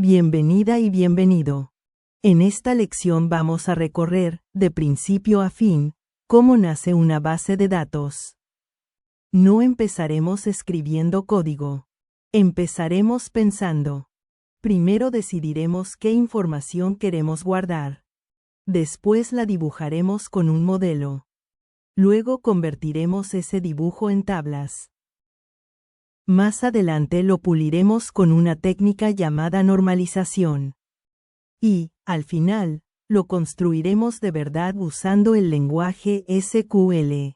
Bienvenida y bienvenido. En esta lección vamos a recorrer, de principio a fin, cómo nace una base de datos. No empezaremos escribiendo código. Empezaremos pensando. Primero decidiremos qué información queremos guardar. Después la dibujaremos con un modelo. Luego convertiremos ese dibujo en tablas. Más adelante lo puliremos con una técnica llamada normalización. Y, al final, lo construiremos de verdad usando el lenguaje SQL.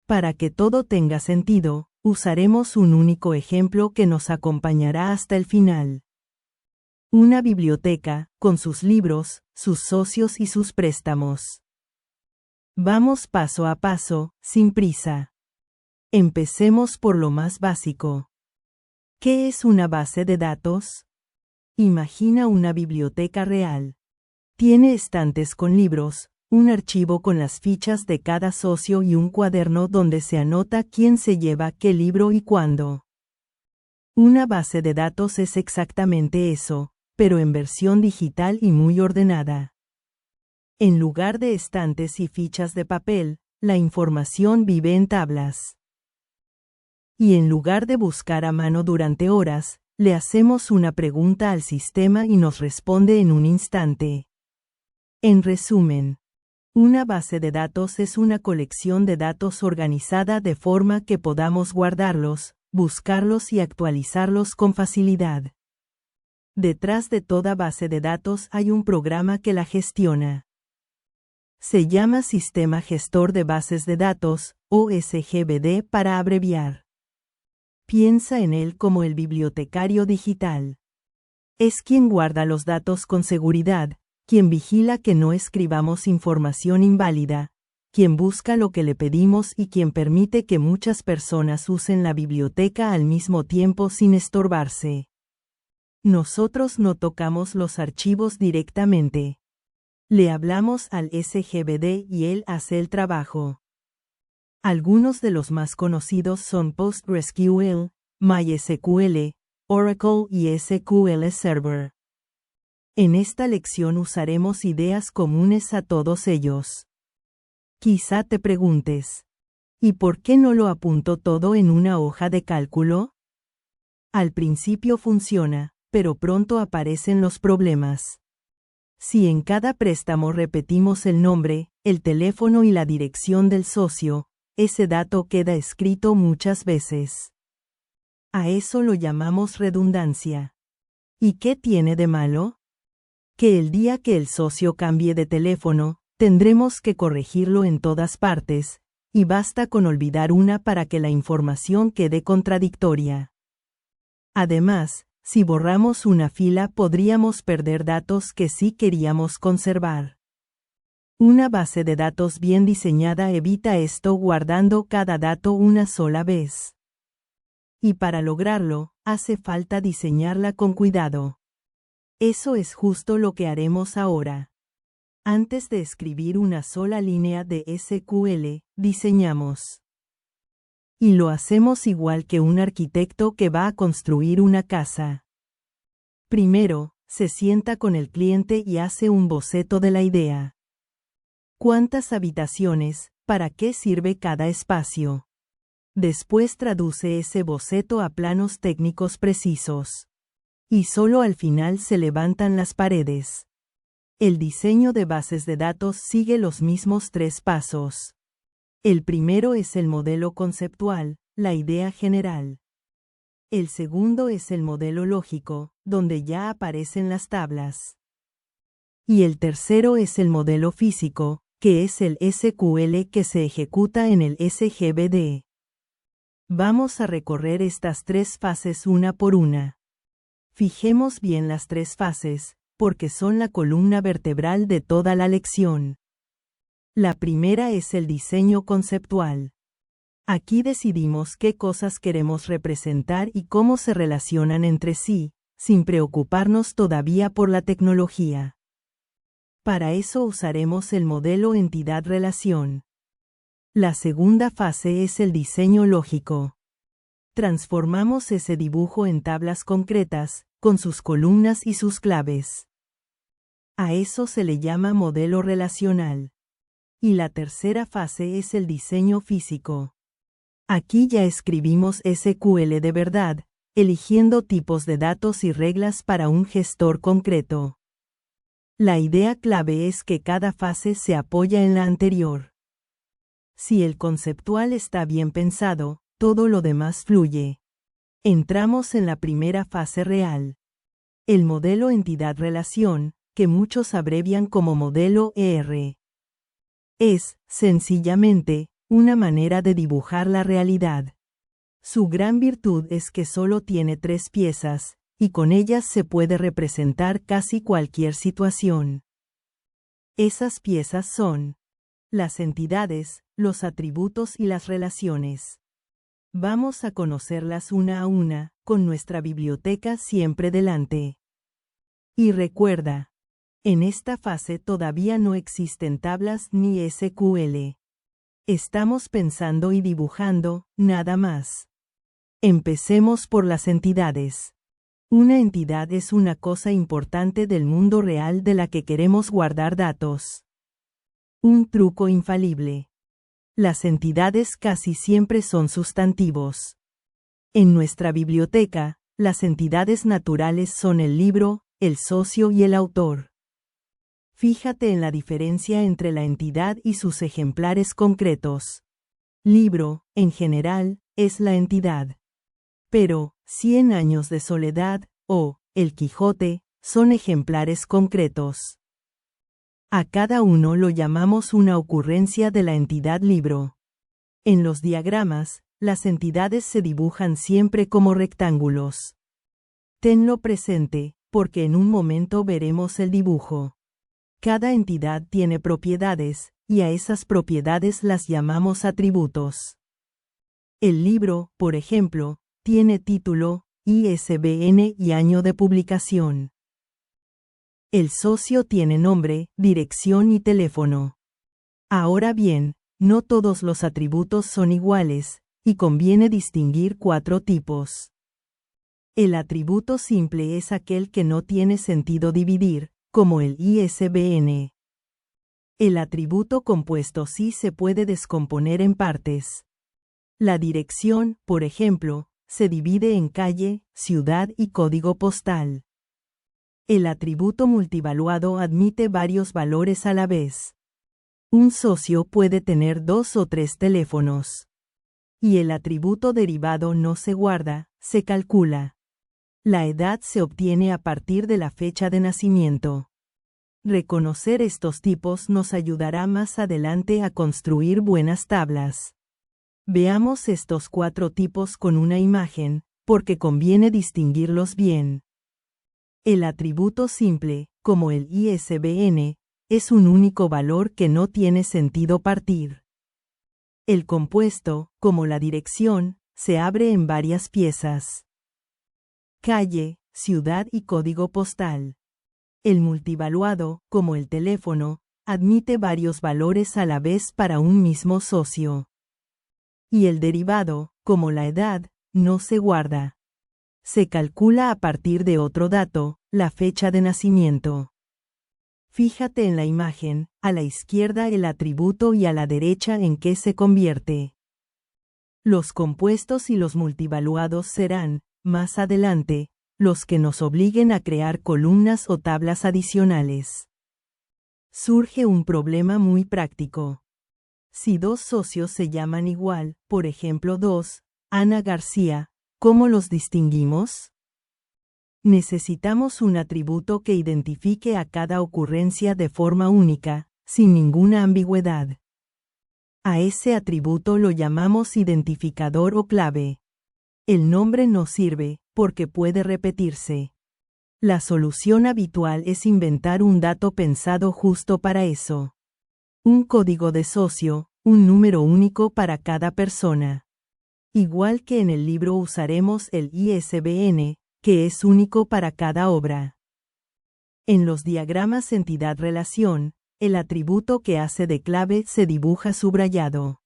Para que todo tenga sentido, usaremos un único ejemplo que nos acompañará hasta el final. Una biblioteca, con sus libros, sus socios y sus préstamos. Vamos paso a paso, sin prisa. Empecemos por lo más básico. ¿Qué es una base de datos? Imagina una biblioteca real. Tiene estantes con libros, un archivo con las fichas de cada socio y un cuaderno donde se anota quién se lleva qué libro y cuándo. Una base de datos es exactamente eso, pero en versión digital y muy ordenada. En lugar de estantes y fichas de papel, la información vive en tablas. Y en lugar de buscar a mano durante horas, le hacemos una pregunta al sistema y nos responde en un instante. En resumen, una base de datos es una colección de datos organizada de forma que podamos guardarlos, buscarlos y actualizarlos con facilidad. Detrás de toda base de datos hay un programa que la gestiona. Se llama Sistema Gestor de Bases de Datos, o SGBD para abreviar. Piensa en él como el bibliotecario digital. Es quien guarda los datos con seguridad, quien vigila que no escribamos información inválida, quien busca lo que le pedimos y quien permite que muchas personas usen la biblioteca al mismo tiempo sin estorbarse. Nosotros no tocamos los archivos directamente. Le hablamos al SGBD y él hace el trabajo. Algunos de los más conocidos son PostgreSQL, MySQL, Oracle y SQL Server. En esta lección usaremos ideas comunes a todos ellos. Quizá te preguntes, ¿y por qué no lo apunto todo en una hoja de cálculo? Al principio funciona, pero pronto aparecen los problemas. Si en cada préstamo repetimos el nombre, el teléfono y la dirección del socio, ese dato queda escrito muchas veces. A eso lo llamamos redundancia. ¿Y qué tiene de malo? Que el día que el socio cambie de teléfono, tendremos que corregirlo en todas partes, y basta con olvidar una para que la información quede contradictoria. Además, si borramos una fila podríamos perder datos que sí queríamos conservar. Una base de datos bien diseñada evita esto guardando cada dato una sola vez. Y para lograrlo, hace falta diseñarla con cuidado. Eso es justo lo que haremos ahora. Antes de escribir una sola línea de SQL, diseñamos. Y lo hacemos igual que un arquitecto que va a construir una casa. Primero, se sienta con el cliente y hace un boceto de la idea. ¿Cuántas habitaciones? ¿Para qué sirve cada espacio? Después traduce ese boceto a planos técnicos precisos. Y solo al final se levantan las paredes. El diseño de bases de datos sigue los mismos 3 pasos. El primero es el modelo conceptual, la idea general. El segundo es el modelo lógico, donde ya aparecen las tablas. Y el tercero es el modelo físico, que es el SQL que se ejecuta en el SGBD. Vamos a recorrer estas 3 fases una por una. Fijemos bien las 3 fases, porque son la columna vertebral de toda la lección. La primera es el diseño conceptual. Aquí decidimos qué cosas queremos representar y cómo se relacionan entre sí, sin preocuparnos todavía por la tecnología. Para eso usaremos el modelo entidad-relación. La segunda fase es el diseño lógico. Transformamos ese dibujo en tablas concretas, con sus columnas y sus claves. A eso se le llama modelo relacional. Y la tercera fase es el diseño físico. Aquí ya escribimos SQL de verdad, eligiendo tipos de datos y reglas para un gestor concreto. La idea clave es que cada fase se apoya en la anterior. Si el conceptual está bien pensado, todo lo demás fluye. Entramos en la primera fase real. El modelo entidad-relación, que muchos abrevian como modelo ER. Es, sencillamente, una manera de dibujar la realidad. Su gran virtud es que solo tiene 3 piezas, y con ellas se puede representar casi cualquier situación. Esas piezas son las entidades, los atributos y las relaciones. Vamos a conocerlas una a una, con nuestra biblioteca siempre delante. Y recuerda, en esta fase todavía no existen tablas ni SQL. Estamos pensando y dibujando, nada más. Empecemos por las entidades. Una entidad es una cosa importante del mundo real de la que queremos guardar datos. Un truco infalible. Las entidades casi siempre son sustantivos. En nuestra biblioteca, las entidades naturales son el libro, el socio y el autor. Fíjate en la diferencia entre la entidad y sus ejemplares concretos. Libro, en general, es la entidad. Pero, 100 años de soledad, o El Quijote, son ejemplares concretos. A cada uno lo llamamos una ocurrencia de la entidad libro. En los diagramas, las entidades se dibujan siempre como rectángulos. Tenlo presente, porque en un momento veremos el dibujo. Cada entidad tiene propiedades, y a esas propiedades las llamamos atributos. El libro, por ejemplo, tiene título, ISBN y año de publicación. El socio tiene nombre, dirección y teléfono. Ahora bien, no todos los atributos son iguales, y conviene distinguir 4 tipos. El atributo simple es aquel que no tiene sentido dividir, como el ISBN. El atributo compuesto sí se puede descomponer en partes. La dirección, por ejemplo, se divide en calle, ciudad y código postal. El atributo multivaluado admite varios valores a la vez. Un socio puede tener 2 o 3 teléfonos. Y el atributo derivado no se guarda, se calcula. La edad se obtiene a partir de la fecha de nacimiento. Reconocer estos tipos nos ayudará más adelante a construir buenas tablas. Veamos estos 4 tipos con una imagen, porque conviene distinguirlos bien. El atributo simple, como el ISBN, es un único valor que no tiene sentido partir. El compuesto, como la dirección, se abre en varias piezas. Calle, ciudad y código postal. El multivaluado, como el teléfono, admite varios valores a la vez para un mismo socio. Y el derivado, como la edad, no se guarda. Se calcula a partir de otro dato, la fecha de nacimiento. Fíjate en la imagen, a la izquierda el atributo y a la derecha en qué se convierte. Los compuestos y los multivaluados serán, más adelante, los que nos obliguen a crear columnas o tablas adicionales. Surge un problema muy práctico. Si 2 socios se llaman igual, por ejemplo 2, Ana García, ¿cómo los distinguimos? Necesitamos un atributo que identifique a cada ocurrencia de forma única, sin ninguna ambigüedad. A ese atributo lo llamamos identificador o clave. El nombre no sirve, porque puede repetirse. La solución habitual es inventar un dato pensado justo para eso. Un código de socio, un número único para cada persona. Igual que en el libro usaremos el ISBN, que es único para cada obra. En los diagramas entidad-relación, el atributo que hace de clave se dibuja subrayado.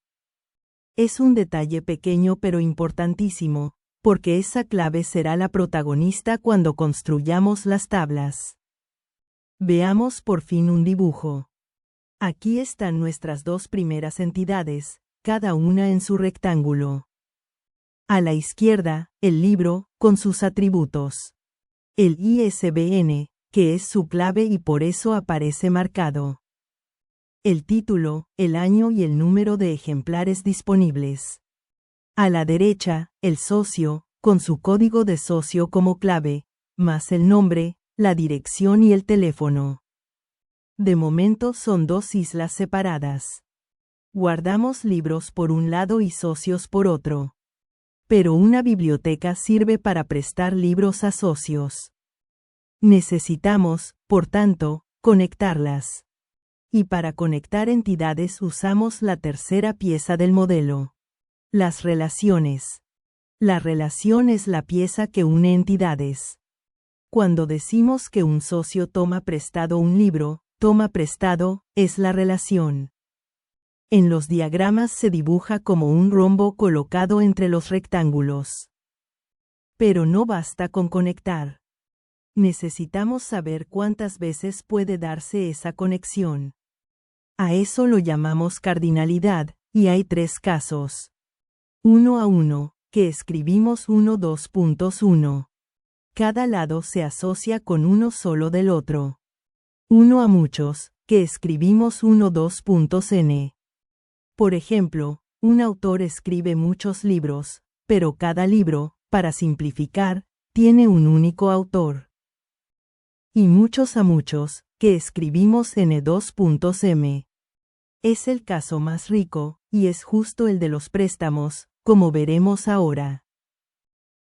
Es un detalle pequeño pero importantísimo, porque esa clave será la protagonista cuando construyamos las tablas. Veamos por fin un dibujo. Aquí están nuestras dos primeras entidades, cada una en su rectángulo. A la izquierda, el libro, con sus atributos. El ISBN, que es su clave y por eso aparece marcado. El título, el año y el número de ejemplares disponibles. A la derecha, el socio, con su código de socio como clave, más el nombre, la dirección y el teléfono. De momento son dos islas separadas. Guardamos libros por un lado y socios por otro. Pero una biblioteca sirve para prestar libros a socios. Necesitamos, por tanto, conectarlas. Y para conectar entidades usamos la tercera pieza del modelo. Las relaciones. La relación es la pieza que une entidades. Cuando decimos que un socio toma prestado un libro, toma prestado, es la relación. En los diagramas se dibuja como un rombo colocado entre los rectángulos. Pero no basta con conectar. Necesitamos saber cuántas veces puede darse esa conexión. A eso lo llamamos cardinalidad, y hay tres casos. 1 a 1, que escribimos 1,2.1. Cada lado se asocia con uno solo del otro. 1 a muchos, que escribimos 1,2.n. Por ejemplo, un autor escribe muchos libros, pero cada libro, para simplificar, tiene un único autor. Y muchos a muchos, que escribimos n2.m. Es el caso más rico, y es justo el de los préstamos, como veremos ahora.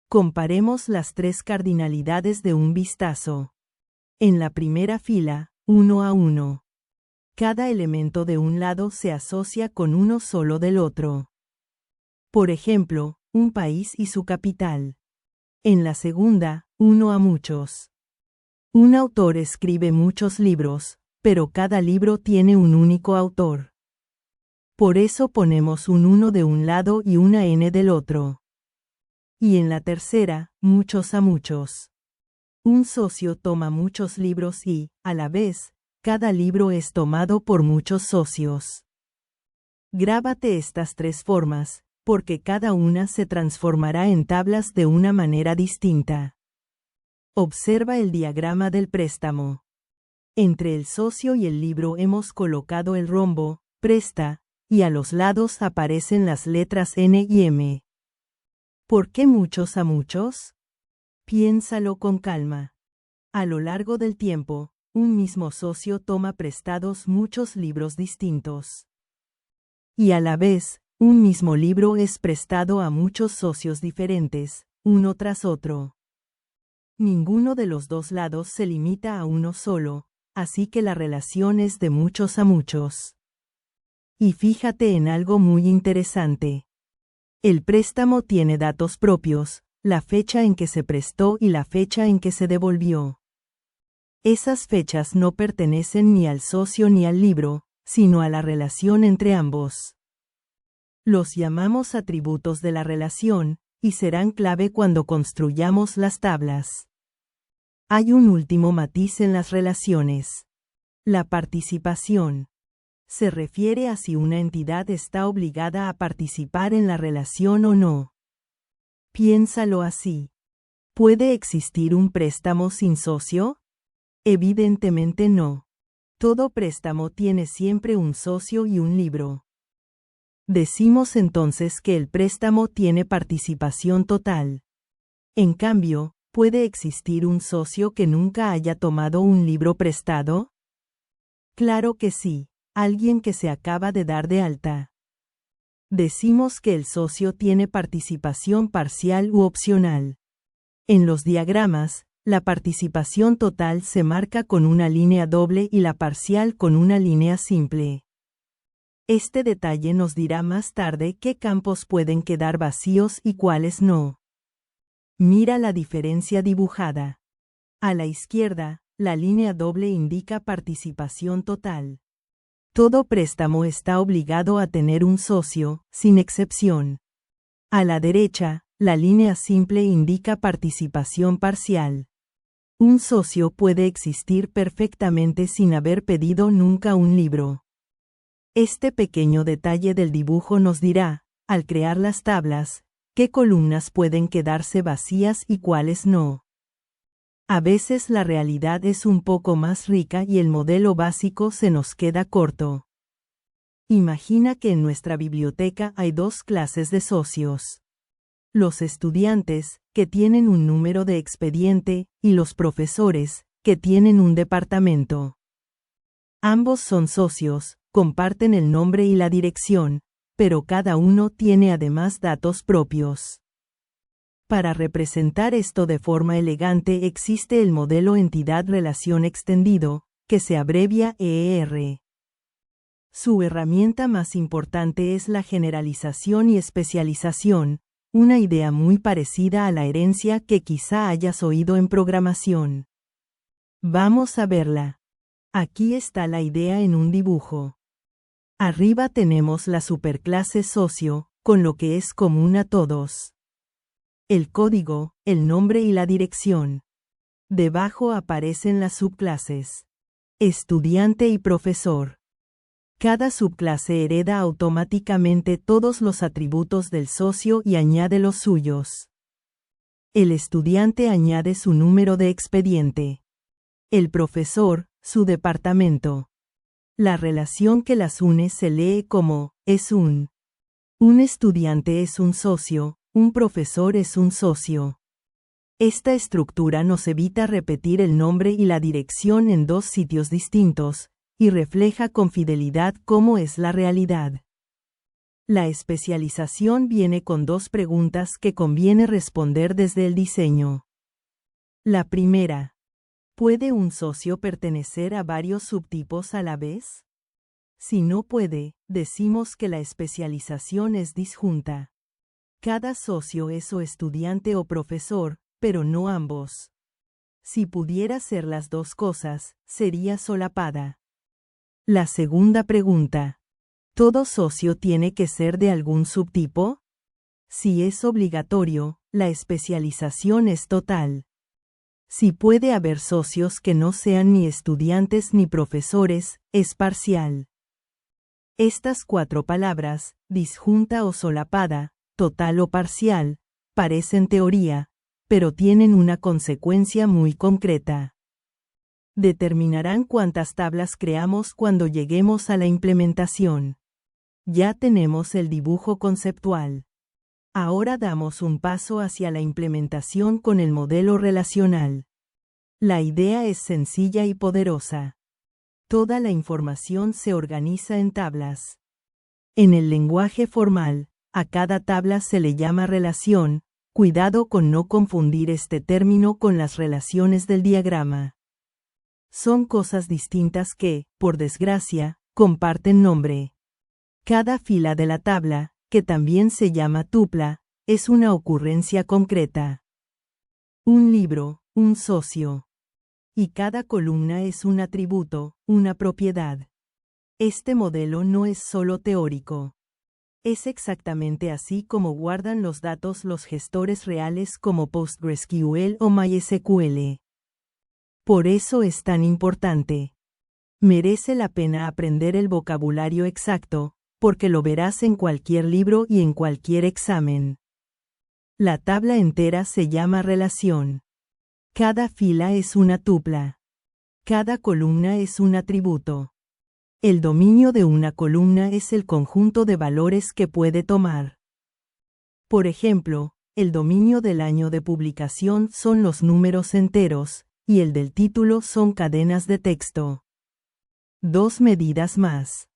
Comparemos las tres cardinalidades de un vistazo. En la primera fila, 1 a 1. Cada elemento de un lado se asocia con uno solo del otro. Por ejemplo, un país y su capital. En la segunda, 1 a muchos. Un autor escribe muchos libros, pero cada libro tiene un único autor. Por eso ponemos un 1 de un lado y una n del otro. Y en la tercera, muchos a muchos. Un socio toma muchos libros y, a la vez, cada libro es tomado por muchos socios. Grábate estas tres formas, porque cada una se transformará en tablas de una manera distinta. Observa el diagrama del préstamo. Entre el socio y el libro hemos colocado el rombo, presta, y a los lados aparecen las letras N y M. ¿Por qué muchos a muchos? Piénsalo con calma. A lo largo del tiempo, un mismo socio toma prestados muchos libros distintos. Y a la vez, un mismo libro es prestado a muchos socios diferentes, uno tras otro. Ninguno de los dos lados se limita a uno solo, así que la relación es de muchos a muchos. Y fíjate en algo muy interesante. El préstamo tiene datos propios, la fecha en que se prestó y la fecha en que se devolvió. Esas fechas no pertenecen ni al socio ni al libro, sino a la relación entre ambos. Los llamamos atributos de la relación, y serán clave cuando construyamos las tablas. Hay un último matiz en las relaciones. La participación. Se refiere a si una entidad está obligada a participar en la relación o no. Piénsalo así. ¿Puede existir un préstamo sin socio? Evidentemente no. Todo préstamo tiene siempre un socio y un libro. Decimos entonces que el préstamo tiene participación total. En cambio, ¿puede existir un socio que nunca haya tomado un libro prestado? Claro que sí, alguien que se acaba de dar de alta. Decimos que el socio tiene participación parcial u opcional. En los diagramas, la participación total se marca con una línea doble y la parcial con una línea simple. Este detalle nos dirá más tarde qué campos pueden quedar vacíos y cuáles no. Mira la diferencia dibujada. A la izquierda, la línea doble indica participación total. Todo préstamo está obligado a tener un socio, sin excepción. A la derecha, La línea simple indica participación parcial. Un socio puede existir perfectamente sin haber pedido nunca un libro. Este pequeño detalle del dibujo nos dirá, al crear las tablas, qué columnas pueden quedarse vacías y cuáles no. A veces la realidad es un poco más rica y el modelo básico se nos queda corto. Imagina que en nuestra biblioteca hay dos clases de socios. Los estudiantes, que tienen un número de expediente, y los profesores, que tienen un departamento. Ambos son socios, comparten el nombre y la dirección, pero cada uno tiene además datos propios. Para representar esto de forma elegante existe el modelo entidad-relación extendido, que se abrevia EER. Su herramienta más importante es la generalización y especialización, una idea muy parecida a la herencia que quizá hayas oído en programación. Vamos a verla. Aquí está la idea en un dibujo. Arriba tenemos la superclase socio, con lo que es común a todos. El código, el nombre y la dirección. Debajo aparecen las subclases. Estudiante y profesor. Cada subclase hereda automáticamente todos los atributos del socio y añade los suyos. El estudiante añade su número de expediente. El profesor, su departamento. La relación que las une se lee como, es un. Un estudiante es un socio, un profesor es un socio. Esta estructura nos evita repetir el nombre y la dirección en dos sitios distintos, y refleja con fidelidad cómo es la realidad. La especialización viene con dos preguntas que conviene responder desde el diseño. La primera. ¿Puede un socio pertenecer a varios subtipos a la vez? Si no puede, decimos que la especialización es disjunta. Cada socio es o estudiante o profesor, pero no ambos. Si pudiera ser las dos cosas, sería solapada. La segunda pregunta. ¿Todo socio tiene que ser de algún subtipo? Si es obligatorio, la especialización es total. Si puede haber socios que no sean ni estudiantes ni profesores, es parcial. Estas cuatro palabras, disjunta o solapada, total o parcial, parecen teoría, pero tienen una consecuencia muy concreta. Determinarán cuántas tablas creamos cuando lleguemos a la implementación. Ya tenemos el dibujo conceptual. Ahora damos un paso hacia la implementación con el modelo relacional. La idea es sencilla y poderosa. Toda la información se organiza en tablas. En el lenguaje formal, a cada tabla se le llama relación, cuidado con no confundir este término con las relaciones del diagrama. Son cosas distintas que, por desgracia, comparten nombre. Cada fila de la tabla, que también se llama tupla, es una ocurrencia concreta. Un libro, un socio. Y cada columna es un atributo, una propiedad. Este modelo no es solo teórico. Es exactamente así como guardan los datos los gestores reales como PostgreSQL o MySQL. Por eso es tan importante. Merece la pena aprender el vocabulario exacto, porque lo verás en cualquier libro y en cualquier examen. La tabla entera se llama relación. Cada fila es una tupla. Cada columna es un atributo. El dominio de una columna es el conjunto de valores que puede tomar. Por ejemplo, el dominio del año de publicación son los números enteros, y el del título son cadenas de texto. Dos medidas más.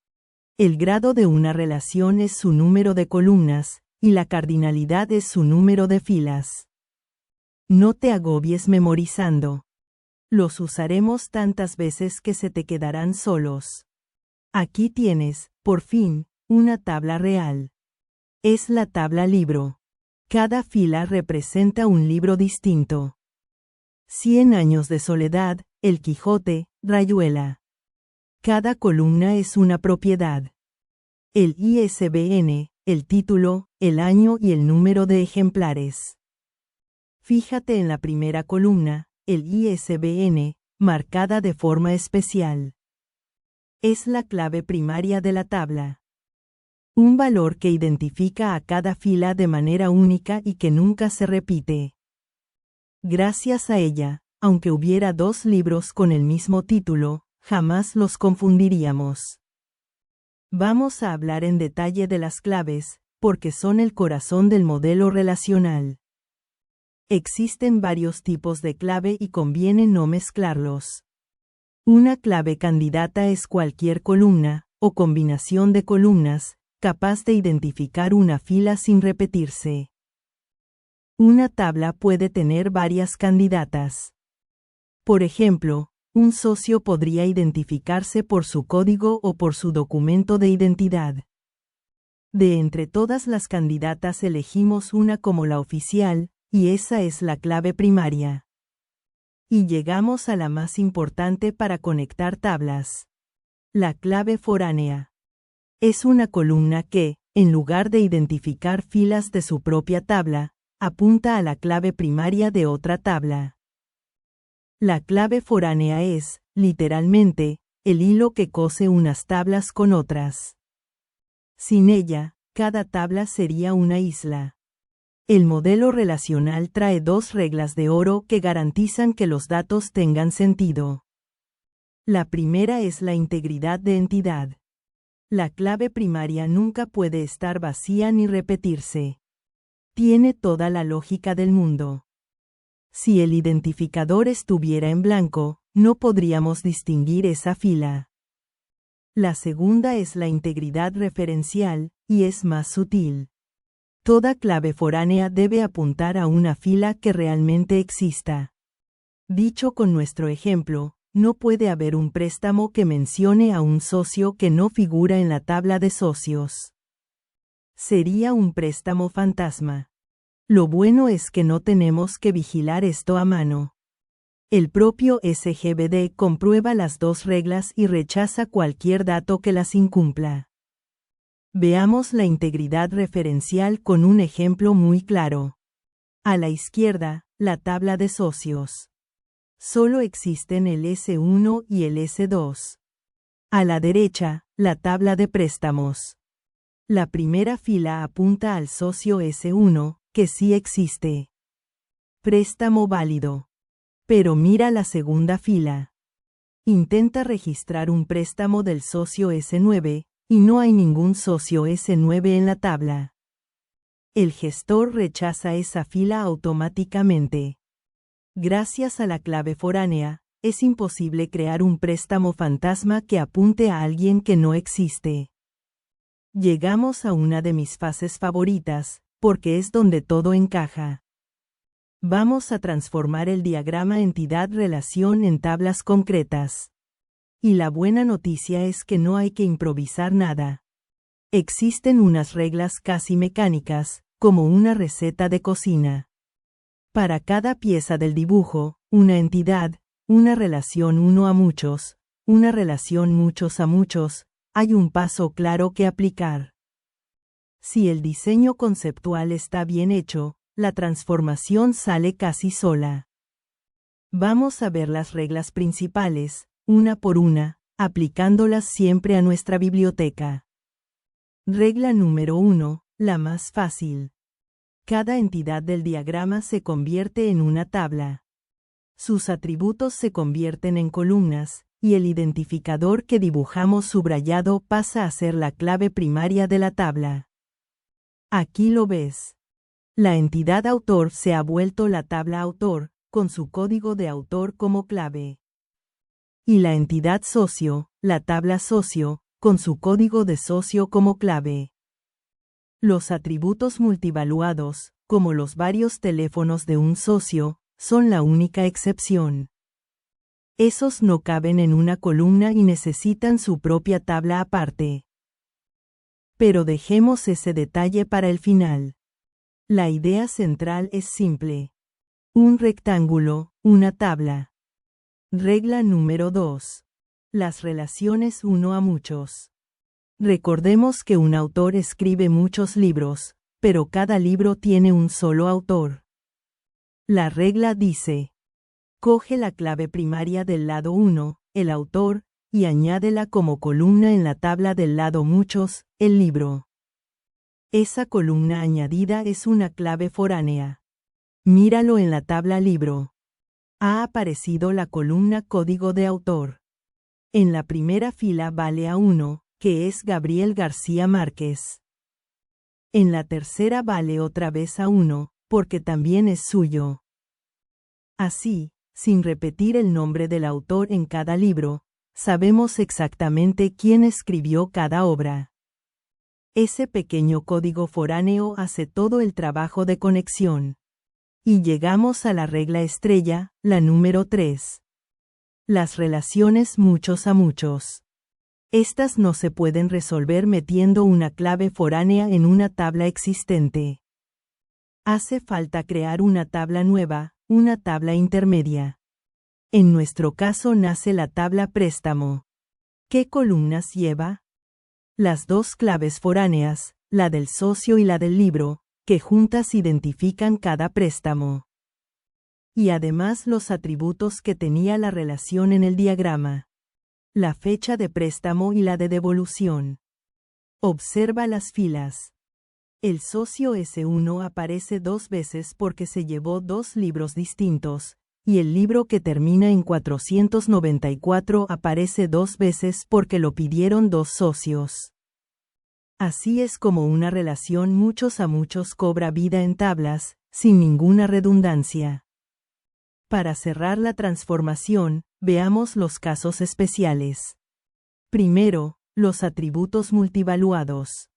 El grado de una relación es su número de columnas, y la cardinalidad es su número de filas. No te agobies memorizando. Los usaremos tantas veces que se te quedarán solos. Aquí tienes, por fin, una tabla real. Es la tabla libro. Cada fila representa un libro distinto. 100 años de soledad, El Quijote, Rayuela. Cada columna es una propiedad. El ISBN, el título, el año y el número de ejemplares. Fíjate en la primera columna, el ISBN, marcada de forma especial. Es la clave primaria de la tabla. Un valor que identifica a cada fila de manera única y que nunca se repite. Gracias a ella, aunque hubiera dos libros con el mismo título, jamás los confundiríamos. Vamos a hablar en detalle de las claves, porque son el corazón del modelo relacional. Existen varios tipos de clave y conviene no mezclarlos. Una clave candidata es cualquier columna, o combinación de columnas, capaz de identificar una fila sin repetirse. Una tabla puede tener varias candidatas. Por ejemplo, un socio podría identificarse por su código o por su documento de identidad. De entre todas las candidatas elegimos una como la oficial, y esa es la clave primaria. Y llegamos a la más importante para conectar tablas. La clave foránea. Es una columna que, en lugar de identificar filas de su propia tabla, apunta a la clave primaria de otra tabla. La clave foránea es, literalmente, el hilo que cose unas tablas con otras. Sin ella, cada tabla sería una isla. El modelo relacional trae dos reglas de oro que garantizan que los datos tengan sentido. La primera es la integridad de entidad. La clave primaria nunca puede estar vacía ni repetirse. Tiene toda la lógica del mundo. Si el identificador estuviera en blanco, no podríamos distinguir esa fila. La segunda es la integridad referencial, y es más sutil. Toda clave foránea debe apuntar a una fila que realmente exista. Dicho con nuestro ejemplo, no puede haber un préstamo que mencione a un socio que no figura en la tabla de socios. Sería un préstamo fantasma. Lo bueno es que no tenemos que vigilar esto a mano. El propio SGBD comprueba las dos reglas y rechaza cualquier dato que las incumpla. Veamos la integridad referencial con un ejemplo muy claro. A la izquierda, la tabla de socios. Solo existen el S1 y el S2. A la derecha, la tabla de préstamos. La primera fila apunta al socio S1, que sí existe. Préstamo válido. Pero mira la segunda fila. Intenta registrar un préstamo del socio S9, y no hay ningún socio S9 en la tabla. El gestor rechaza esa fila automáticamente. Gracias a la clave foránea, es imposible crear un préstamo fantasma que apunte a alguien que no existe. Llegamos a una de mis fases favoritas, porque es donde todo encaja. Vamos a transformar el diagrama entidad-relación en tablas concretas. Y la buena noticia es que no hay que improvisar nada. Existen unas reglas casi mecánicas, como una receta de cocina. Para cada pieza del dibujo, una entidad, una relación uno a muchos, una relación muchos a muchos, hay un paso claro que aplicar. Si el diseño conceptual está bien hecho, la transformación sale casi sola. Vamos a ver las reglas principales, una por una, aplicándolas siempre a nuestra biblioteca. Regla número 1, la más fácil. Cada entidad del diagrama se convierte en una tabla. Sus atributos se convierten en columnas, y el identificador que dibujamos subrayado pasa a ser la clave primaria de la tabla. Aquí lo ves. La entidad autor se ha vuelto la tabla autor, con su código de autor como clave. Y la entidad socio, la tabla socio, con su código de socio como clave. Los atributos multivaluados, como los varios teléfonos de un socio, son la única excepción. Esos no caben en una columna y necesitan su propia tabla aparte. Pero dejemos ese detalle para el final. La idea central es simple. Un rectángulo, una tabla. Regla número 2. Las relaciones uno a muchos. Recordemos que un autor escribe muchos libros, pero cada libro tiene un solo autor. La regla dice: coge la clave primaria del lado 1, el autor, y añádela como columna en la tabla del lado muchos, el libro. Esa columna añadida es una clave foránea. Míralo en la tabla libro. Ha aparecido la columna código de autor. En la primera fila vale A1, que es Gabriel García Márquez. En la tercera vale otra vez A1, porque también es suyo. Así, sin repetir el nombre del autor en cada libro, sabemos exactamente quién escribió cada obra. Ese pequeño código foráneo hace todo el trabajo de conexión. Y llegamos a la regla estrella, la número 3. Las relaciones muchos a muchos. Estas no se pueden resolver metiendo una clave foránea en una tabla existente. Hace falta crear una tabla nueva, una tabla intermedia. En nuestro caso nace la tabla préstamo. ¿Qué columnas lleva? Las dos claves foráneas, la del socio y la del libro, que juntas identifican cada préstamo. Y además los atributos que tenía la relación en el diagrama. La fecha de préstamo y la de devolución. Observa las filas. El socio S1 aparece 2 veces porque se llevó 2 libros distintos, y el libro que termina en 494 aparece 2 veces porque lo pidieron 2 socios. Así es como una relación muchos a muchos cobra vida en tablas, sin ninguna redundancia. Para cerrar la transformación, veamos los casos especiales. Primero, los atributos multivaluados.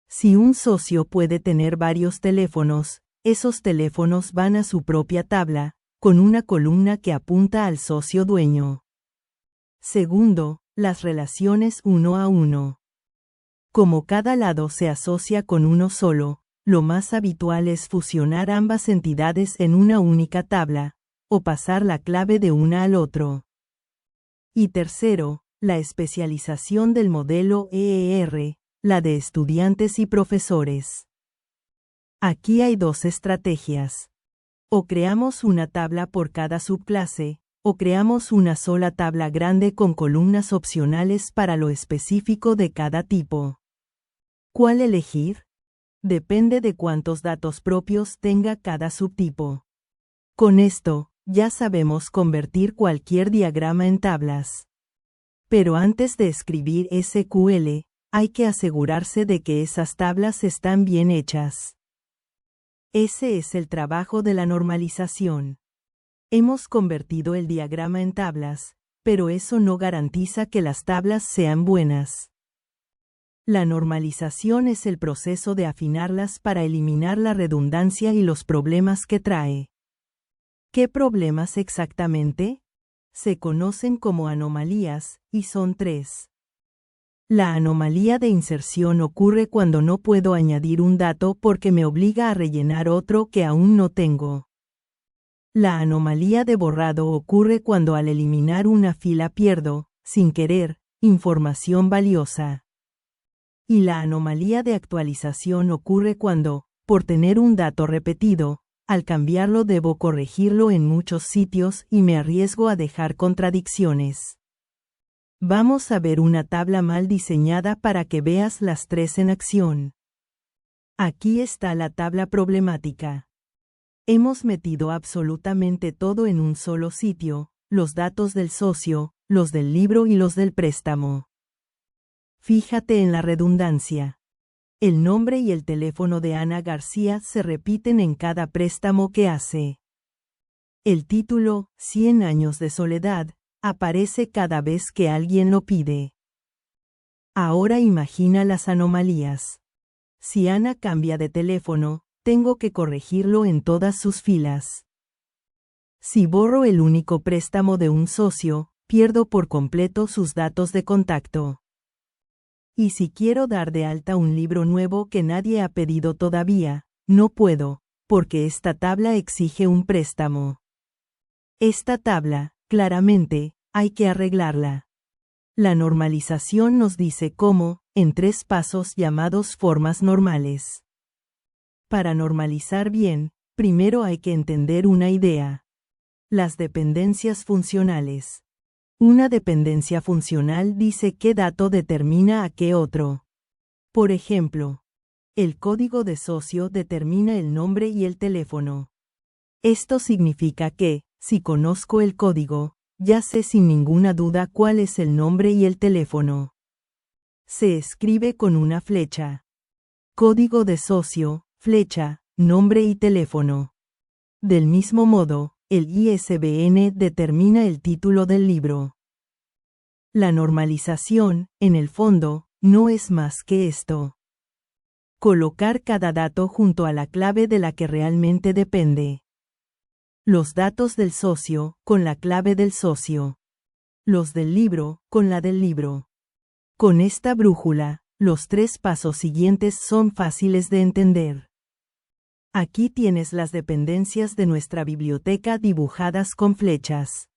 Si un socio puede tener varios teléfonos, esos teléfonos van a su propia tabla, con una columna que apunta al socio dueño. Segundo, las relaciones uno a uno. Como cada lado se asocia con uno solo, lo más habitual es fusionar ambas entidades en una única tabla, o pasar la clave de una al otro. Y tercero, la especialización del modelo EER, la de estudiantes y profesores. Aquí hay 2 estrategias. O creamos una tabla por cada subclase, o creamos una sola tabla grande con columnas opcionales para lo específico de cada tipo. ¿Cuál elegir? Depende de cuántos datos propios tenga cada subtipo. Con esto, ya sabemos convertir cualquier diagrama en tablas. Pero antes de escribir SQL, hay que asegurarse de que esas tablas están bien hechas. Ese es el trabajo de la normalización. Hemos convertido el diagrama en tablas, pero eso no garantiza que las tablas sean buenas. La normalización es el proceso de afinarlas para eliminar la redundancia y los problemas que trae. ¿Qué problemas exactamente? Se conocen como anomalías, y son 3. La anomalía de inserción ocurre cuando no puedo añadir un dato porque me obliga a rellenar otro que aún no tengo. La anomalía de borrado ocurre cuando al eliminar una fila pierdo, sin querer, información valiosa. Y la anomalía de actualización ocurre cuando, por tener un dato repetido, al cambiarlo debo corregirlo en muchos sitios y me arriesgo a dejar contradicciones. Vamos a ver una tabla mal diseñada para que veas las 3 en acción. Aquí está la tabla problemática. Hemos metido absolutamente todo en un solo sitio, los datos del socio, los del libro y los del préstamo. Fíjate en la redundancia. El nombre y el teléfono de Ana García se repiten en cada préstamo que hace. El título, 100 años de soledad, aparece cada vez que alguien lo pide. Ahora imagina las anomalías. Si Ana cambia de teléfono, tengo que corregirlo en todas sus filas. Si borro el único préstamo de un socio, pierdo por completo sus datos de contacto. Y si quiero dar de alta un libro nuevo que nadie ha pedido todavía, no puedo, porque esta tabla exige un préstamo. Esta tabla, claramente, hay que arreglarla. La normalización nos dice cómo, en 3 pasos llamados formas normales. Para normalizar bien, primero hay que entender una idea. Las dependencias funcionales. Una dependencia funcional dice qué dato determina a qué otro. Por ejemplo, el código de socio determina el nombre y el teléfono. Esto significa que, si conozco el código, ya sé sin ninguna duda cuál es el nombre y el teléfono. Se escribe con una flecha. Código de socio, flecha, nombre y teléfono. Del mismo modo, el ISBN determina el título del libro. La normalización, en el fondo, no es más que esto. Colocar cada dato junto a la clave de la que realmente depende. Los datos del socio, con la clave del socio. Los del libro, con la del libro. Con esta brújula, los 3 pasos siguientes son fáciles de entender. Aquí tienes las dependencias de nuestra biblioteca dibujadas con flechas.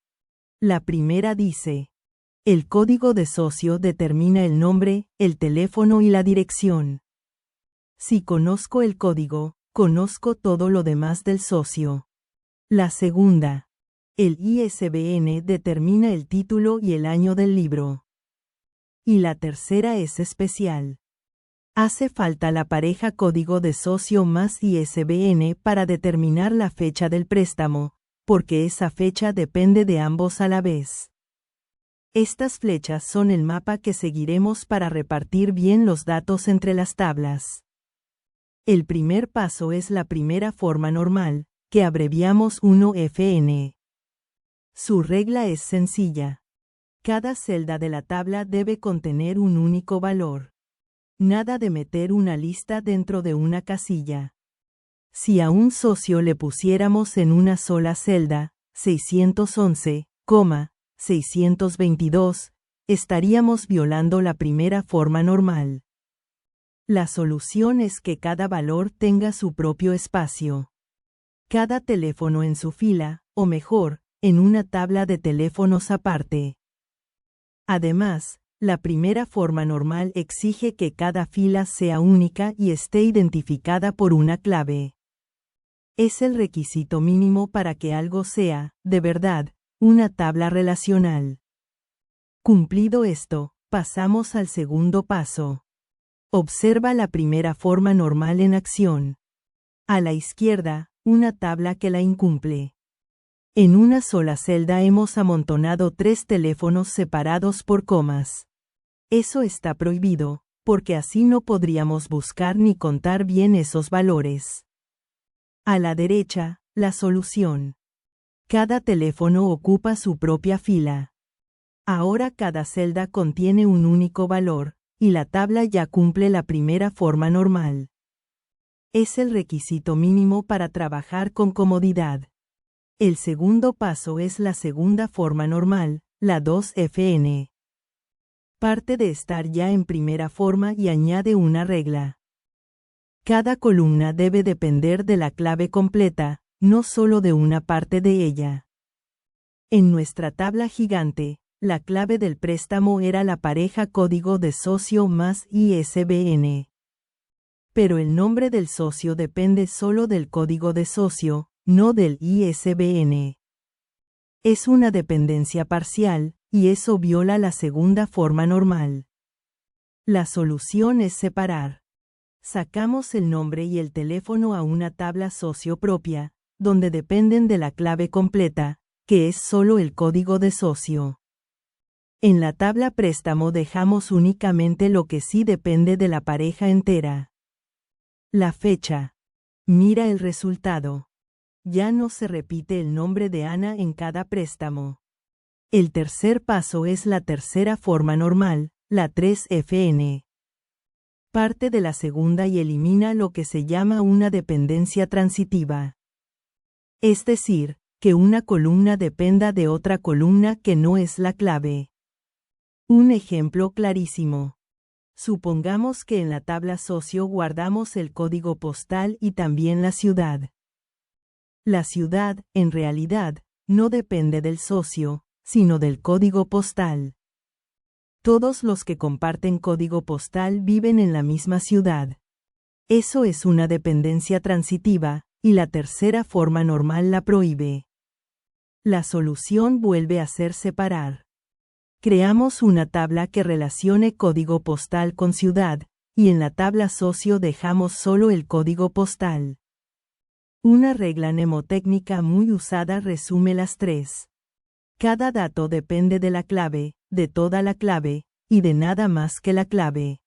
La primera dice: el código de socio determina el nombre, el teléfono y la dirección. Si conozco el código, conozco todo lo demás del socio. La segunda. El ISBN determina el título y el año del libro. Y la tercera es especial. Hace falta la pareja código de socio más ISBN para determinar la fecha del préstamo, porque esa fecha depende de ambos a la vez. Estas flechas son el mapa que seguiremos para repartir bien los datos entre las tablas. El primer paso es la primera forma normal, que abreviamos 1FN. Su regla es sencilla. Cada celda de la tabla debe contener un único valor. Nada de meter una lista dentro de una casilla. Si a un socio le pusiéramos en una sola celda, 611, 622, estaríamos violando la primera forma normal. La solución es que cada valor tenga su propio espacio. Cada teléfono en su fila, o mejor, en una tabla de teléfonos aparte. Además, la primera forma normal exige que cada fila sea única y esté identificada por una clave. Es el requisito mínimo para que algo sea, de verdad, una tabla relacional. Cumplido esto, pasamos al segundo paso. Observa la primera forma normal en acción. A la izquierda, una tabla que la incumple. En una sola celda hemos amontonado 3 teléfonos separados por comas. Eso está prohibido, porque así no podríamos buscar ni contar bien esos valores. A la derecha, la solución. Cada teléfono ocupa su propia fila. Ahora cada celda contiene un único valor, y la tabla ya cumple la primera forma normal. Es el requisito mínimo para trabajar con comodidad. El segundo paso es la segunda forma normal, la 2FN. Parte de estar ya en primera forma y añade una regla. Cada columna debe depender de la clave completa, no solo de una parte de ella. En nuestra tabla gigante, la clave del préstamo era la pareja código de socio más ISBN. Pero el nombre del socio depende solo del código de socio, no del ISBN. Es una dependencia parcial, y eso viola la segunda forma normal. La solución es separar. Sacamos el nombre y el teléfono a una tabla socio propia, donde dependen de la clave completa, que es solo el código de socio. En la tabla préstamo dejamos únicamente lo que sí depende de la pareja entera. La fecha. Mira el resultado. Ya no se repite el nombre de Ana en cada préstamo. El tercer paso es la tercera forma normal, la 3FN. Parte de la segunda y elimina lo que se llama una dependencia transitiva. Es decir, que una columna dependa de otra columna que no es la clave. Un ejemplo clarísimo. Supongamos que en la tabla socio guardamos el código postal y también la ciudad. La ciudad, en realidad, no depende del socio, sino del código postal. Todos los que comparten código postal viven en la misma ciudad. Eso es una dependencia transitiva, y la tercera forma normal la prohíbe. La solución vuelve a ser separar. Creamos una tabla que relacione código postal con ciudad, y en la tabla socio dejamos solo el código postal. Una regla mnemotécnica muy usada resume las tres. Cada dato depende de la clave, de toda la clave, y de nada más que la clave.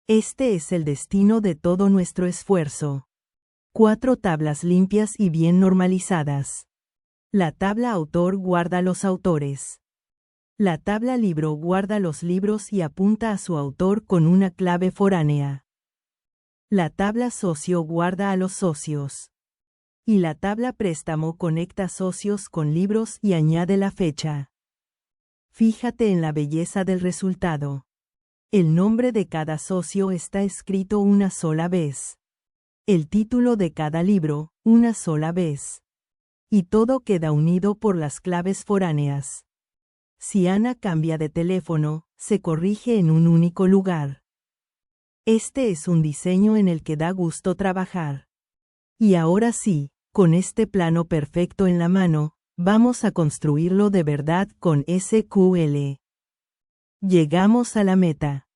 Este es el destino de todo nuestro esfuerzo. 4 tablas limpias y bien normalizadas. La tabla autor guarda los autores. La tabla libro guarda los libros y apunta a su autor con una clave foránea. La tabla socio guarda a los socios. Y la tabla préstamo conecta socios con libros y añade la fecha. Fíjate en la belleza del resultado. El nombre de cada socio está escrito una sola vez. El título de cada libro, una sola vez. Y todo queda unido por las claves foráneas. Si Ana cambia de teléfono, se corrige en un único lugar. Este es un diseño en el que da gusto trabajar. Y ahora sí, con este plano perfecto en la mano, vamos a construirlo de verdad con SQL. Llegamos a la meta.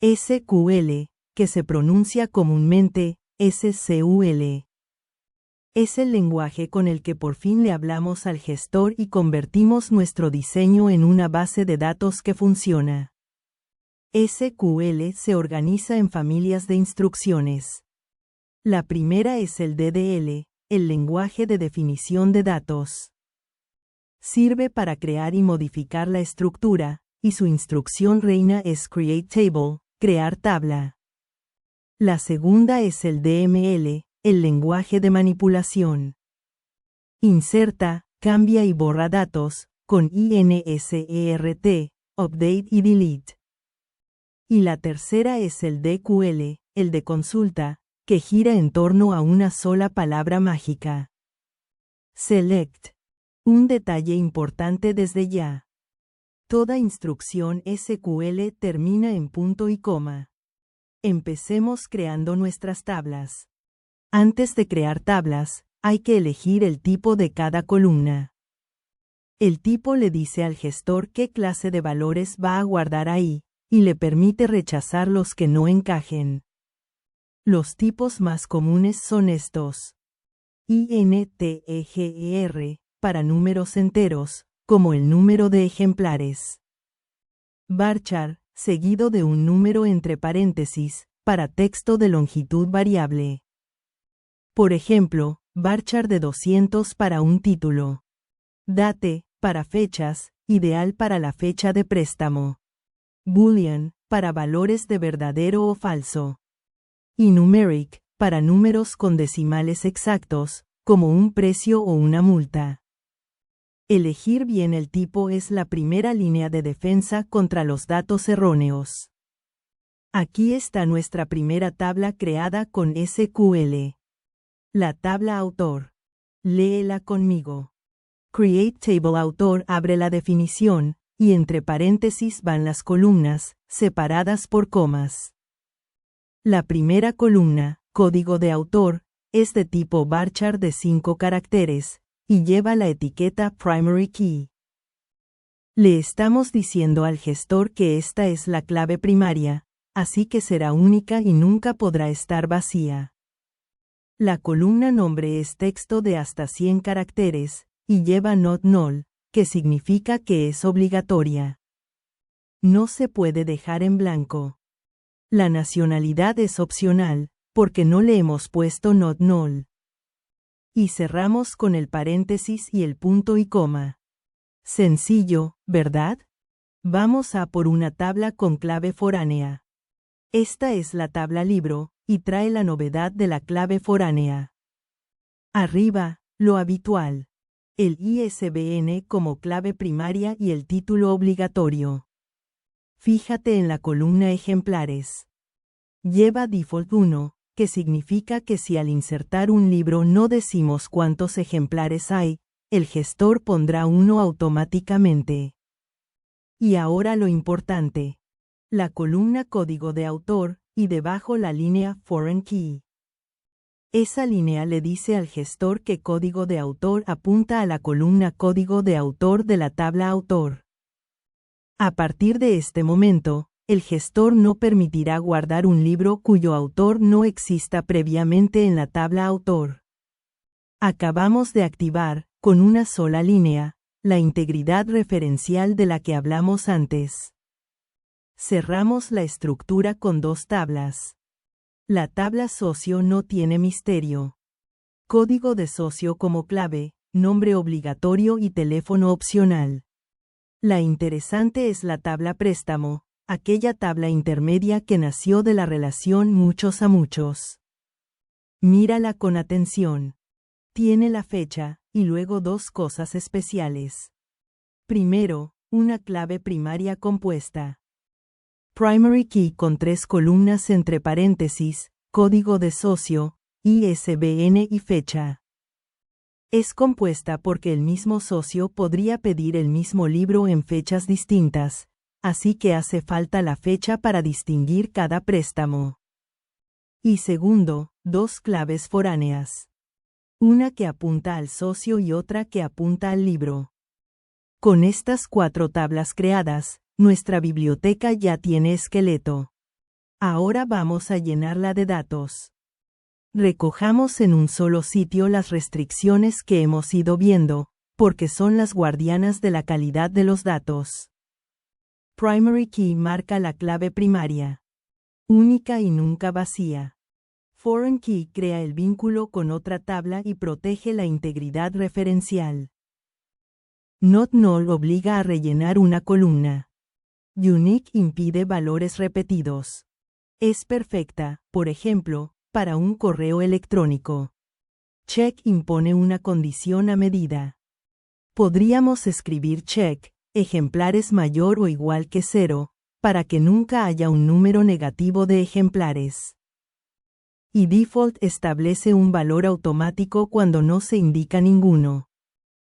SQL, que se pronuncia comúnmente SQL. Es el lenguaje con el que por fin le hablamos al gestor y convertimos nuestro diseño en una base de datos que funciona. SQL se organiza en familias de instrucciones. La primera es el DDL, el lenguaje de definición de datos. Sirve para crear y modificar la estructura, y su instrucción reina es create table, crear tabla. La segunda es el DML, el lenguaje de manipulación. Inserta, cambia y borra datos, con INSERT, update y delete. Y la tercera es el DQL, el de consulta, que gira en torno a una sola palabra mágica. Select. Un detalle importante desde ya. Toda instrucción SQL termina en punto y coma. Empecemos creando nuestras tablas. Antes de crear tablas, hay que elegir el tipo de cada columna. El tipo le dice al gestor qué clase de valores va a guardar ahí, y le permite rechazar los que no encajen. Los tipos más comunes son estos. INTEGER, para números enteros, como el número de ejemplares. Varchar, seguido de un número entre paréntesis, para texto de longitud variable. Por ejemplo, varchar de 200 para un título. Date, para fechas, ideal para la fecha de préstamo. Boolean, para valores de verdadero o falso. Y numeric, para números con decimales exactos, como un precio o una multa. Elegir bien el tipo es la primera línea de defensa contra los datos erróneos. Aquí está nuestra primera tabla creada con SQL. La tabla autor. Léela conmigo. Create Table Autor abre la definición, y entre paréntesis van las columnas, separadas por comas. La primera columna, código de autor, es de tipo varchar de 5 caracteres, y lleva la etiqueta primary key. Le estamos diciendo al gestor que esta es la clave primaria, así que será única y nunca podrá estar vacía. La columna nombre es texto de hasta 100 caracteres, y lleva not null, que significa que es obligatoria. No se puede dejar en blanco. La nacionalidad es opcional, porque no le hemos puesto not null. Y cerramos con el paréntesis y el punto y coma. Sencillo, ¿verdad? Vamos a por una tabla con clave foránea. Esta es la tabla libro, y trae la novedad de la clave foránea. Arriba, lo habitual. El ISBN como clave primaria y el título obligatorio. Fíjate en la columna ejemplares. Lleva default 1, que significa que si al insertar un libro no decimos cuántos ejemplares hay, el gestor pondrá 1 automáticamente. Y ahora lo importante. La columna código de autor, y debajo la línea Foreign Key. Esa línea le dice al gestor que código de autor apunta a la columna código de autor de la tabla autor. A partir de este momento, el gestor no permitirá guardar un libro cuyo autor no exista previamente en la tabla autor. Acabamos de activar, con una sola línea, la integridad referencial de la que hablamos antes. Cerramos la estructura con dos tablas. La tabla socio no tiene misterio. Código de socio como clave, nombre obligatorio y teléfono opcional. La interesante es la tabla préstamo, aquella tabla intermedia que nació de la relación muchos a muchos. Mírala con atención. Tiene la fecha, y luego dos cosas especiales. Primero, una clave primaria compuesta. Primary key con 3 columnas entre paréntesis, código de socio, ISBN y fecha. Es compuesta porque el mismo socio podría pedir el mismo libro en fechas distintas, así que hace falta la fecha para distinguir cada préstamo. Y segundo, 2 claves foráneas. Una que apunta al socio y otra que apunta al libro. Con estas 4 tablas creadas, nuestra biblioteca ya tiene esqueleto. Ahora vamos a llenarla de datos. Recojamos en un solo sitio las restricciones que hemos ido viendo, porque son las guardianas de la calidad de los datos. Primary key marca la clave primaria. Única y nunca vacía. Foreign key crea el vínculo con otra tabla y protege la integridad referencial. Not null obliga a rellenar una columna. Unique impide valores repetidos. Es perfecta, por ejemplo, para un correo electrónico. Check impone una condición a medida. Podríamos escribir check, ejemplares mayor o igual que 0, para que nunca haya un número negativo de ejemplares. Y default establece un valor automático cuando no se indica ninguno.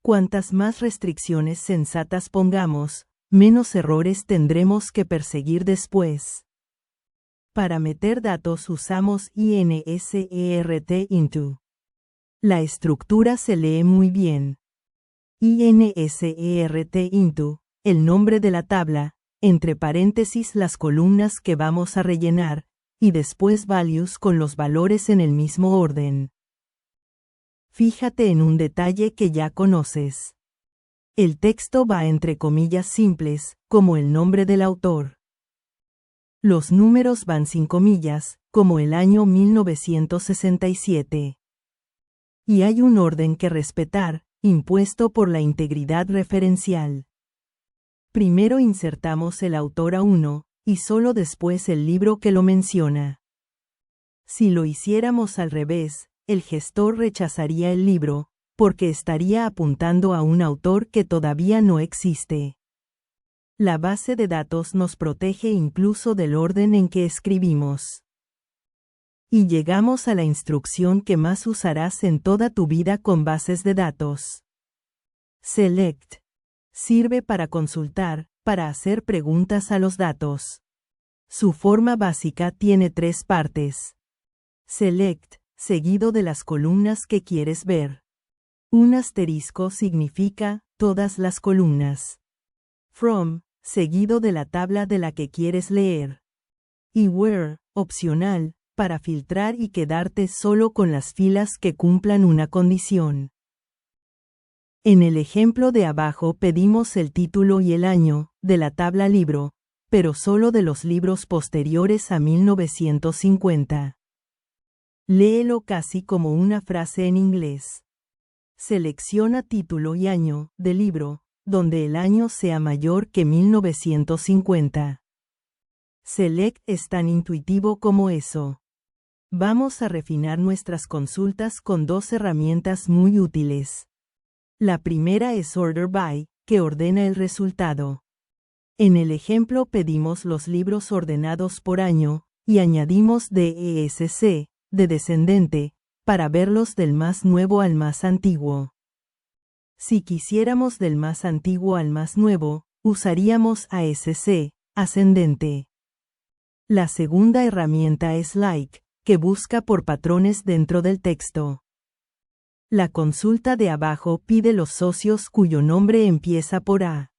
Cuantas más restricciones sensatas pongamos, menos errores tendremos que perseguir después. Para meter datos usamos insert into. La estructura se lee muy bien. Insert into, el nombre de la tabla, entre paréntesis las columnas que vamos a rellenar, y después values con los valores en el mismo orden. Fíjate en un detalle que ya conoces. El texto va entre comillas simples, como el nombre del autor. Los números van sin comillas, como el año 1967. Y hay un orden que respetar, impuesto por la integridad referencial. Primero insertamos el autor a 1, y solo después el libro que lo menciona. Si lo hiciéramos al revés, el gestor rechazaría el libro, porque estaría apuntando a un autor que todavía no existe. La base de datos nos protege incluso del orden en que escribimos. Y llegamos a la instrucción que más usarás en toda tu vida con bases de datos. Select. Sirve para consultar, para hacer preguntas a los datos. Su forma básica tiene 3 partes. Select, seguido de las columnas que quieres ver. Un asterisco significa todas las columnas. From, seguido de la tabla de la que quieres leer. Y where, opcional, para filtrar y quedarte solo con las filas que cumplan una condición. En el ejemplo de abajo pedimos el título y el año, de la tabla libro, pero solo de los libros posteriores a 1950. Léelo casi como una frase en inglés. Selecciona título y año, de libro, donde el año sea mayor que 1950. Select es tan intuitivo como eso. Vamos a refinar nuestras consultas con 2 herramientas muy útiles. La primera es Order By, que ordena el resultado. En el ejemplo pedimos los libros ordenados por año, y añadimos DESC, de descendente, para verlos del más nuevo al más antiguo. Si quisiéramos del más antiguo al más nuevo, usaríamos ASC, ascendente. La segunda herramienta es Like, que busca por patrones dentro del texto. La consulta de abajo pide los socios cuyo nombre empieza por A.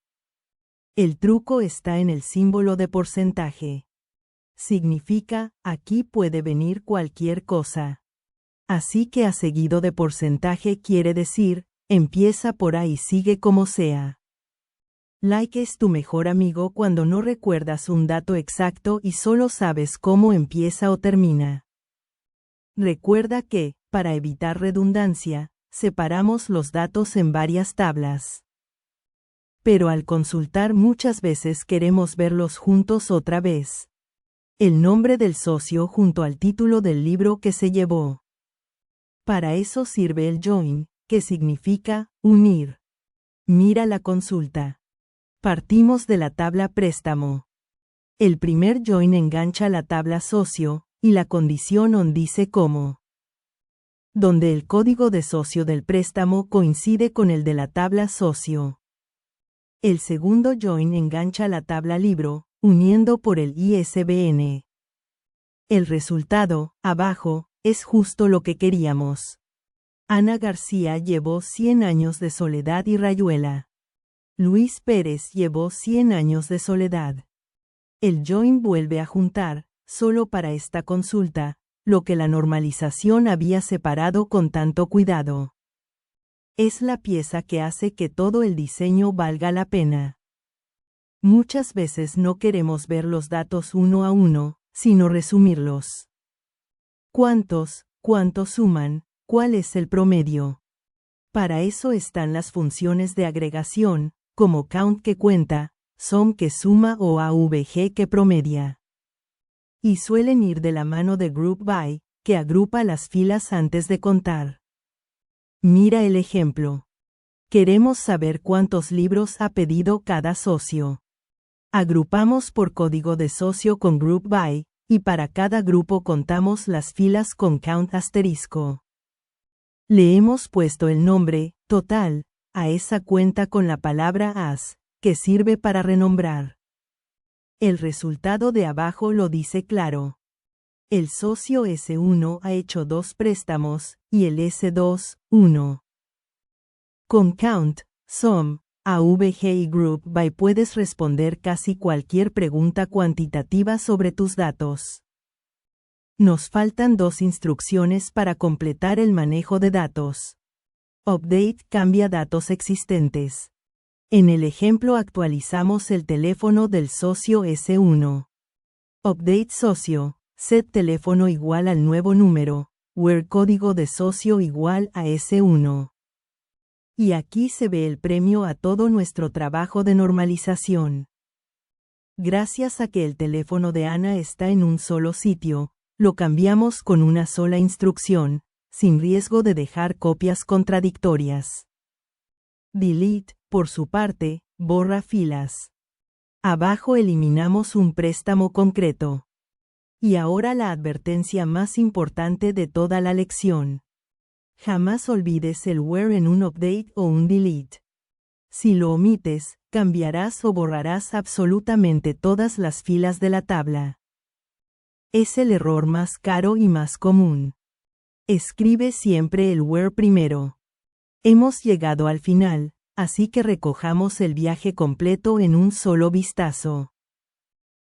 El truco está en el símbolo de porcentaje. Significa, aquí puede venir cualquier cosa. Así que A seguido de porcentaje quiere decir, empieza por A y sigue como sea. Like es tu mejor amigo cuando no recuerdas un dato exacto y solo sabes cómo empieza o termina. Recuerda que, para evitar redundancia, separamos los datos en varias tablas. Pero al consultar muchas veces queremos verlos juntos otra vez. El nombre del socio junto al título del libro que se llevó. Para eso sirve el join, que significa unir. Mira la consulta. Partimos de la tabla préstamo. El primer join engancha la tabla socio, y la condición on dice cómo. Donde el código de socio del préstamo coincide con el de la tabla socio. El segundo join engancha la tabla libro, uniendo por el ISBN. El resultado, abajo, es justo lo que queríamos. Ana García llevó 100 años de soledad y rayuela. Luis Pérez llevó 100 años de soledad. El join vuelve a juntar, solo para esta consulta, lo que la normalización había separado con tanto cuidado. Es la pieza que hace que todo el diseño valga la pena. Muchas veces no queremos ver los datos uno a uno, sino resumirlos. ¿Cuántos suman? ¿Cuál es el promedio? Para eso están las funciones de agregación, como count que cuenta, sum que suma o avg que promedia. Y suelen ir de la mano de group by, que agrupa las filas antes de contar. Mira el ejemplo. Queremos saber cuántos libros ha pedido cada socio. Agrupamos por código de socio con group by, y para cada grupo contamos las filas con count asterisco. Le hemos puesto el nombre, total, a esa cuenta con la palabra as, que sirve para renombrar. El resultado de abajo lo dice claro. El socio S1 ha hecho 2 préstamos, y el S2, 1. Con count, sum, avg y group by puedes responder casi cualquier pregunta cuantitativa sobre tus datos. Nos faltan 2 instrucciones para completar el manejo de datos. Update cambia datos existentes. En el ejemplo actualizamos el teléfono del socio S1. Update socio, set teléfono igual al nuevo número, where código de socio igual a S1. Y aquí se ve el premio a todo nuestro trabajo de normalización. Gracias a que el teléfono de Ana está en un solo sitio, lo cambiamos con una sola instrucción, sin riesgo de dejar copias contradictorias. Delete, por su parte, borra filas. Abajo eliminamos un préstamo concreto. Y ahora la advertencia más importante de toda la lección. Jamás olvides el where en un update o un delete. Si lo omites, cambiarás o borrarás absolutamente todas las filas de la tabla. Es el error más caro y más común. Escribe siempre el where primero. Hemos llegado al final, así que recojamos el viaje completo en un solo vistazo.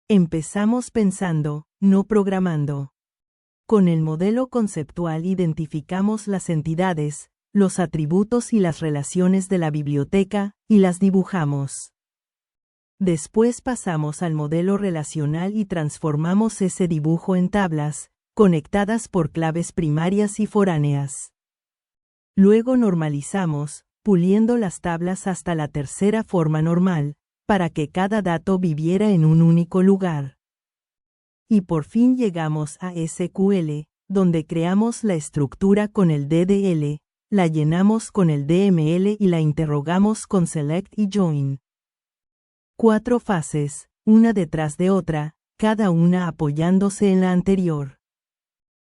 Empezamos pensando, no programando. Con el modelo conceptual identificamos las entidades, los atributos y las relaciones de la biblioteca, y las dibujamos. Después pasamos al modelo relacional y transformamos ese dibujo en tablas, conectadas por claves primarias y foráneas. Luego normalizamos, puliendo las tablas hasta la tercera forma normal, para que cada dato viviera en un único lugar. Y por fin llegamos a SQL, donde creamos la estructura con el DDL, la llenamos con el DML y la interrogamos con select y join. 4 fases, una detrás de otra, cada una apoyándose en la anterior.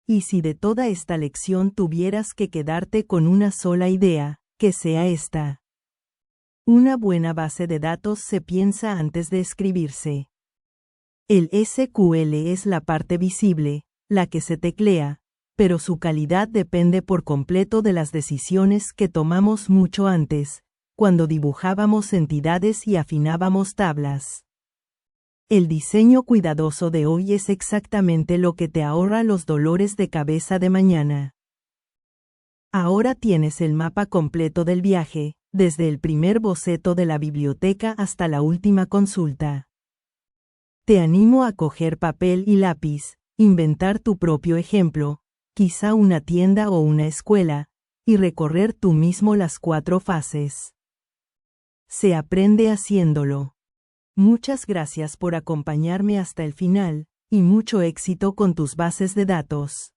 Y si de toda esta lección tuvieras que quedarte con una sola idea, que sea esta. Una buena base de datos se piensa antes de escribirse. El SQL es la parte visible, la que se teclea, pero su calidad depende por completo de las decisiones que tomamos mucho antes, cuando dibujábamos entidades y afinábamos tablas. El diseño cuidadoso de hoy es exactamente lo que te ahorra los dolores de cabeza de mañana. Ahora tienes el mapa completo del viaje, desde el primer boceto de la biblioteca hasta la última consulta. Te animo a coger papel y lápiz, inventar tu propio ejemplo, quizá una tienda o una escuela, y recorrer tú mismo las 4 fases. Se aprende haciéndolo. Muchas gracias por acompañarme hasta el final, y mucho éxito con tus bases de datos.